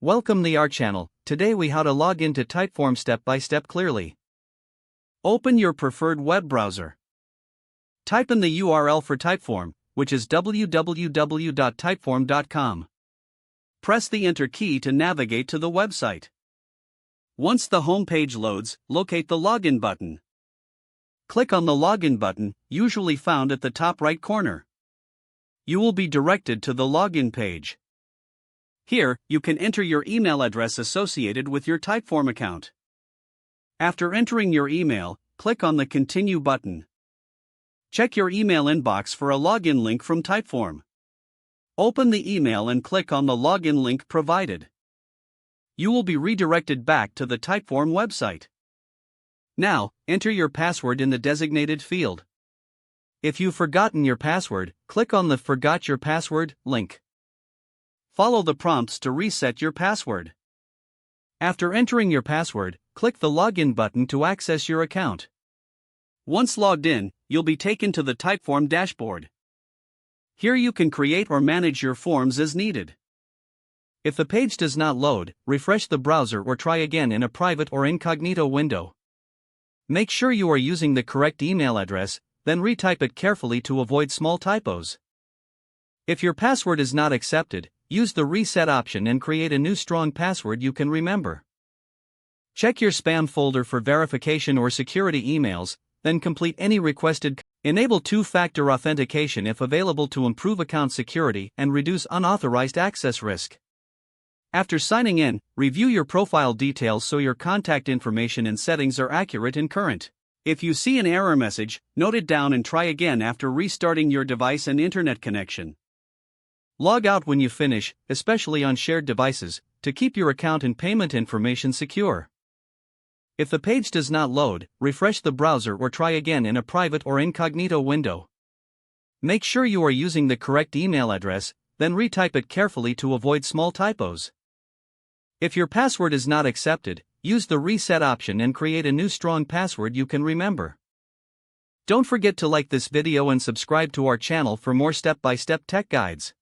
Welcome to our channel. Today we how to log into Typeform step by step clearly. Open your preferred web browser. Type in the URL for Typeform, which is www.typeform.com. Press the Enter key to navigate to the website. Once the home page loads, locate the Login button. Click on the Login button, usually found at the top right corner. You will be directed to the login page. Here, you can enter your email address associated with your Typeform account. After entering your email, click on the Continue button. Check your email inbox for a login link from Typeform. Open the email and click on the login link provided. You will be redirected back to the Typeform website. Now, enter your password in the designated field. If you've forgotten your password, click on the Forgot Your Password link. Follow the prompts to reset your password. After entering your password, click the Login button to access your account. Once logged in, you'll be taken to the Typeform dashboard. Here you can create or manage your forms as needed. If the page does not load, refresh the browser or try again in a private or incognito window. Make sure you are using the correct email address, then retype it carefully to avoid small typos. If your password is not accepted, use the Reset option and create a new strong password you can remember. Check your spam folder for verification or security emails, then complete any requested. Enable two-factor authentication if available to improve account security and reduce unauthorized access risk. After signing in, review your profile details so your contact information and settings are accurate and current. If you see an error message, note it down and try again after restarting your device and internet connection. Log out when you finish, especially on shared devices, to keep your account and payment information secure. If the page does not load, refresh the browser or try again in a private or incognito window. Make sure you are using the correct email address, then retype it carefully to avoid small typos. If your password is not accepted, use the Reset option and create a new strong password you can remember. Don't forget to like this video and subscribe to our channel for more step-by-step tech guides.